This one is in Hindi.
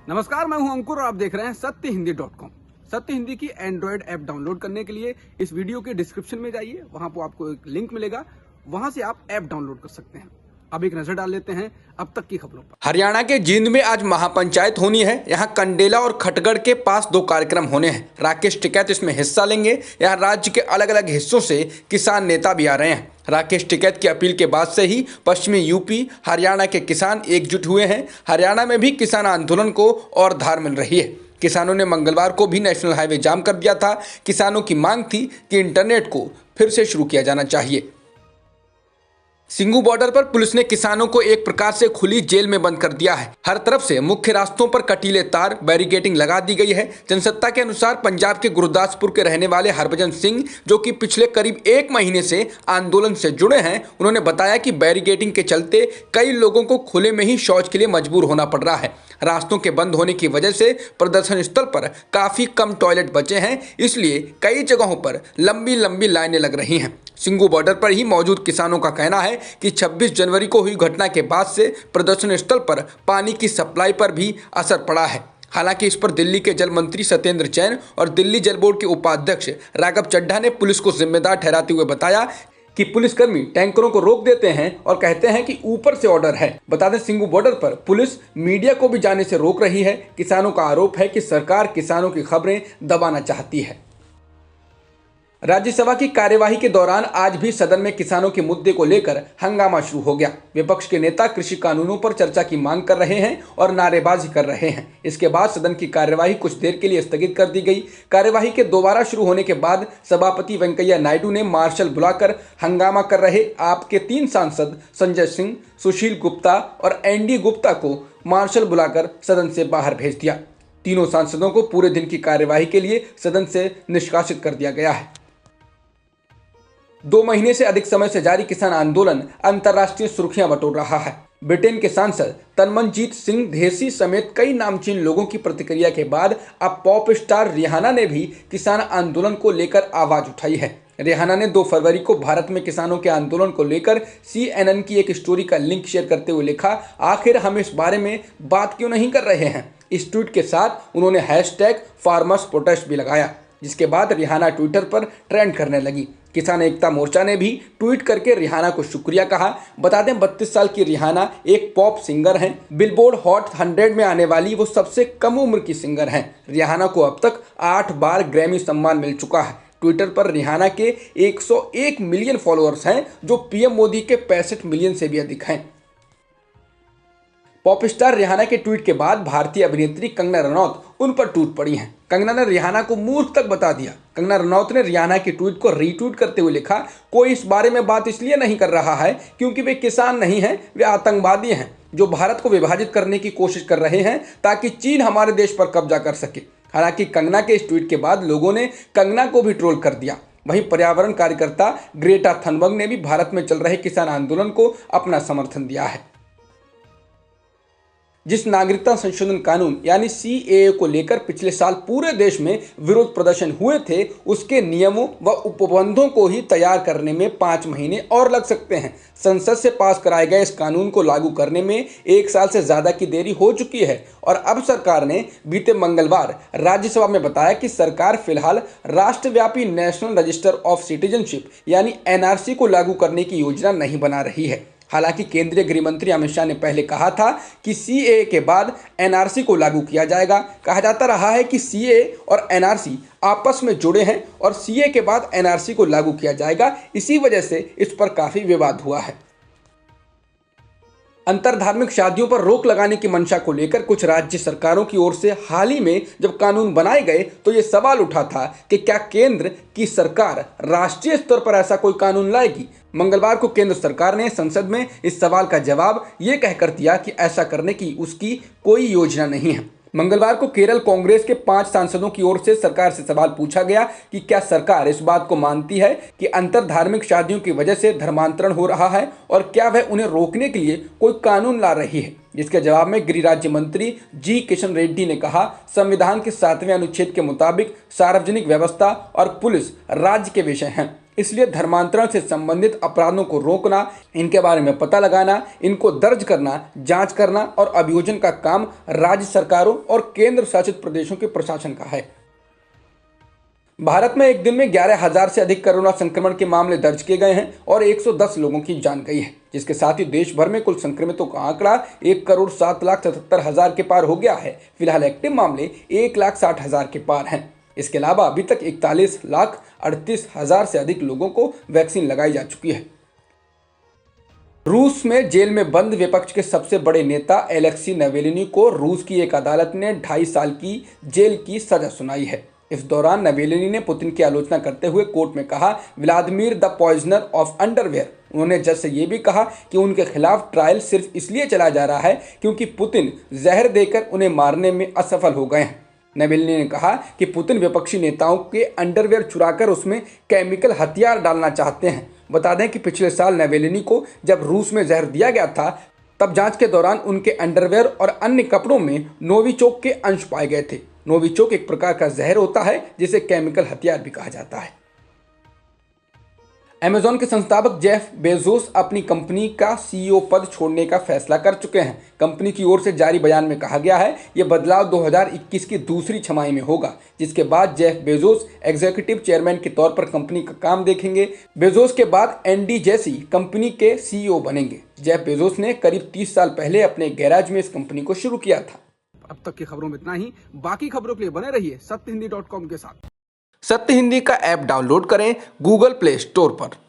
नमस्कार, मैं हूं अंकुर और आप देख रहे हैं सत्यहिंदी.com। सत्य हिंदी की एंड्रॉयड ऐप डाउनलोड करने के लिए इस वीडियो के डिस्क्रिप्शन में जाइए, वहां पर आपको एक लिंक मिलेगा, वहां से आप ऐप डाउनलोड कर सकते हैं। अब एक नजर डाल लेते हैं अब तक की खबरों पर। हरियाणा के जींद में आज महापंचायत होनी है। यहाँ कंडेला और खटगढ़ के पास 2 कार्यक्रम होने हैं। राकेश टिकैत इसमें हिस्सा लेंगे। यहाँ राज्य के अलग अलग हिस्सों से किसान नेता भी आ रहे हैं। राकेश टिकैत की अपील के बाद से ही पश्चिमी यूपी, हरियाणा के किसान एकजुट हुए हैं। हरियाणा में भी किसान आंदोलन को और धार मिल रही है। किसानों ने मंगलवार को भी नेशनल हाईवे जाम कर दिया था। किसानों की मांग थी कि इंटरनेट को फिर से शुरू किया जाना चाहिए। सिंगू बॉर्डर पर पुलिस ने किसानों को एक प्रकार से खुली जेल में बंद कर दिया है। हर तरफ से मुख्य रास्तों पर कटीले तार, बैरिकेडिंग लगा दी गई है। जनसत्ता के अनुसार पंजाब के गुरदासपुर के रहने वाले हरभजन सिंह, जो कि पिछले करीब 1 महीने से आंदोलन से जुड़े हैं, उन्होंने बताया कि बैरिकेडिंग के चलते कई लोगों को खुले में ही शौच के लिए मजबूर होना पड़ रहा है। रास्तों के बंद होने की वजह से प्रदर्शन स्थल पर काफी कम टॉयलेट बचे हैं, इसलिए कई जगहों पर लंबी लंबी लाइनें लग रही हैं। सिंगू बॉर्डर पर ही मौजूद किसानों का कहना है कि 26 जनवरी को हुई घटना के बाद से प्रदर्शन स्थल पर पानी की सप्लाई पर भी असर पड़ा है। हालांकि इस पर दिल्ली के जल मंत्री सत्येंद्र जैन और दिल्ली जल बोर्ड के उपाध्यक्ष राघव चड्ढा ने पुलिस को जिम्मेदार ठहराते हुए बताया कि पुलिसकर्मी टैंकरों को रोक देते हैं और कहते हैं कि ऊपर से ऑर्डर है। बता दें, सिंगू बॉर्डर पर पुलिस मीडिया को भी जाने से रोक रही है। किसानों का आरोप है कि सरकार किसानों की खबरें दबाना चाहती है। राज्यसभा की कार्यवाही के दौरान आज भी सदन में किसानों के मुद्दे को लेकर हंगामा शुरू हो गया। विपक्ष के नेता कृषि कानूनों पर चर्चा की मांग कर रहे हैं और नारेबाजी कर रहे हैं। इसके बाद सदन की कार्यवाही कुछ देर के लिए स्थगित कर दी गई। कार्यवाही के दोबारा शुरू होने के बाद सभापति वेंकैया नायडू ने मार्शल बुलाकर हंगामा कर रहे आप के 3 सांसद संजय सिंह, सुशील गुप्ता और एनडी गुप्ता को मार्शल बुलाकर सदन से बाहर भेज दिया। तीनों सांसदों को पूरे दिन की कार्यवाही के लिए सदन से निष्कासित कर दिया गया है। 2 महीने से अधिक समय से जारी किसान आंदोलन अंतर्राष्ट्रीय सुर्खियां बटोर रहा है। ब्रिटेन के सांसद तनमनजीत सिंह ढेसी समेत कई नामचीन लोगों की प्रतिक्रिया के बाद अब पॉप स्टार रिहाना ने भी किसान आंदोलन को लेकर आवाज उठाई है। रिहाना ने 2 फरवरी को भारत में किसानों के आंदोलन को लेकर CNN की एक स्टोरी का लिंक शेयर करते हुए लिखा, आखिर हम इस बारे में बात क्यों नहीं कर रहे हैं। इस ट्वीट के साथ उन्होंने #फार्मर्स प्रोटेस्ट भी लगाया, जिसके बाद रिहाना ट्विटर पर ट्रेंड करने लगी। किसान एकता मोर्चा ने भी ट्वीट करके रिहाना को शुक्रिया कहा। बता दें, 32 साल की रिहाना एक पॉप सिंगर हैं। बिलबोर्ड हॉट 100 में आने वाली वो सबसे कम उम्र की सिंगर हैं। रिहाना को अब तक 8 बार ग्रैमी सम्मान मिल चुका है। ट्विटर पर रिहाना के 101 मिलियन फॉलोअर्स हैं, जो पीएम मोदी के 65 मिलियन से भी अधिक हैं। पॉप स्टार रिहाना के ट्वीट के बाद भारतीय अभिनेत्री कंगना रनौत उन पर टूट पड़ी हैं। कंगना ने रिहाना को मूर्ख तक बता दिया। कंगना रनौत ने रिहाना की ट्वीट को रीट्वीट करते हुए लिखा, कोई इस बारे में बात इसलिए नहीं कर रहा है क्योंकि वे किसान नहीं हैं, वे आतंकवादी हैं जो भारत को विभाजित करने की कोशिश कर रहे हैं ताकि चीन हमारे देश पर कब्जा कर सके। हालांकि कंगना के इस ट्वीट के बाद लोगों ने कंगना को भी ट्रोल कर दिया। वहीं पर्यावरण कार्यकर्ता ग्रेटा थनबर्ग ने भी भारत में चल रहे किसान आंदोलन को अपना समर्थन दिया है। जिस नागरिकता संशोधन कानून यानी CAA को लेकर पिछले साल पूरे देश में विरोध प्रदर्शन हुए थे, उसके नियमों व उपबंधों को ही तैयार करने में 5 महीने और लग सकते हैं। संसद से पास कराए गए इस कानून को लागू करने में 1 साल से ज्यादा की देरी हो चुकी है और अब सरकार ने बीते मंगलवार राज्यसभा में बताया कि सरकार फिलहाल राष्ट्रव्यापी नेशनल रजिस्टर ऑफ सिटीजनशिप यानी NRC को लागू करने की योजना नहीं बना रही है। हालांकि केंद्रीय गृह मंत्री अमित शाह ने पहले कहा था कि CAA के बाद NRC को लागू किया जाएगा। कहा जाता रहा है कि CAA और NRC आपस में जुड़े हैं और CAA के बाद NRC को लागू किया जाएगा। इसी वजह से इस पर काफी विवाद हुआ है। अंतरधार्मिक शादियों पर रोक लगाने की मंशा को लेकर कुछ राज्य सरकारों की ओर से हाल ही में जब कानून बनाए गए तो ये सवाल उठा था कि क्या केंद्र की सरकार राष्ट्रीय स्तर पर ऐसा कोई कानून लाएगी। मंगलवार को केंद्र सरकार ने संसद में इस सवाल का जवाब ये कहकर दिया कि ऐसा करने की उसकी कोई योजना नहीं है। मंगलवार को केरल कांग्रेस के 5 सांसदों की ओर से सरकार से सवाल पूछा गया कि क्या सरकार इस बात को मानती है कि अंतरधार्मिक शादियों की वजह से धर्मांतरण हो रहा है और क्या वह उन्हें रोकने के लिए कोई कानून ला रही है। जिसके जवाब में गृह राज्य मंत्री जी किशन रेड्डी ने कहा, संविधान के 7वें अनुच्छेद के मुताबिक सार्वजनिक व्यवस्था और पुलिस राज्य के विषय हैं। इसलिए धर्मांतरण से संबंधित अपराधों को रोकना, इनके बारे में पता लगाना, इनको दर्ज करना, जांच करना और अभियोजन का काम राज्य सरकारों और केंद्र शासित प्रदेशों के प्रशासन का है। भारत में एक दिन में 11,000 से अधिक कोरोना संक्रमण के मामले दर्ज किए गए हैं और 110 लोगों की जान गई है, जिसके साथ ही देश भर में कुल संक्रमितों का आंकड़ा 1,07,77,000 के पार हो गया है। फिलहाल एक्टिव मामले 1,60,000 के पार हैं। इसके अलावा अभी तक 41,38,000 से अधिक लोगों को वैक्सीन लगाई जा चुकी है। रूस में जेल में बंद विपक्ष के सबसे बड़े नेता एलेक्सी नावेलिनी को रूस की एक अदालत ने 2.5 साल की जेल की सजा सुनाई है। इस दौरान नावेलिनी ने पुतिन की आलोचना करते हुए कोर्ट में कहा, Vladimir the poisoner of underwear. उन्होंने जज से यह भी कहा कि उनके खिलाफ ट्रायल सिर्फ इसलिए चलाया जा रहा है क्योंकि पुतिन जहर देकर उन्हें मारने में असफल हो गए हैं। नावेलिनी ने कहा कि पुतिन विपक्षी नेताओं के अंडरवेयर चुराकर उसमें केमिकल हथियार डालना चाहते हैं। बता दें कि पिछले साल नावेलिनी को जब रूस में जहर दिया गया था, तब जांच के दौरान उनके अंडरवेयर और अन्य कपड़ों में नोविचोक के अंश पाए गए थे। नोविचोक एक प्रकार का जहर होता है जिसे केमिकल हथियार भी कहा जाता है। अमेज़न के संस्थापक जेफ बेजोस अपनी कंपनी का सीईओ पद छोड़ने का फैसला कर चुके हैं। कंपनी की ओर से जारी बयान में कहा गया है, यह बदलाव 2021 की दूसरी छमाही में होगा, जिसके बाद जेफ बेजोस एग्जीक्यूटिव चेयरमैन के तौर पर कंपनी का काम देखेंगे। बेजोस के बाद एंडी जेसी कंपनी के सीईओ बनेंगे। जेफ बेजोस ने करीब 30 साल पहले अपने गैराज में इस कंपनी को शुरू किया था। अब तक की खबरों में इतना ही। बाकी खबरों के लिए बने रहिए सत्यहिंदी.com के साथ। सत्य हिंदी का ऐप डाउनलोड करें गूगल प्ले स्टोर पर।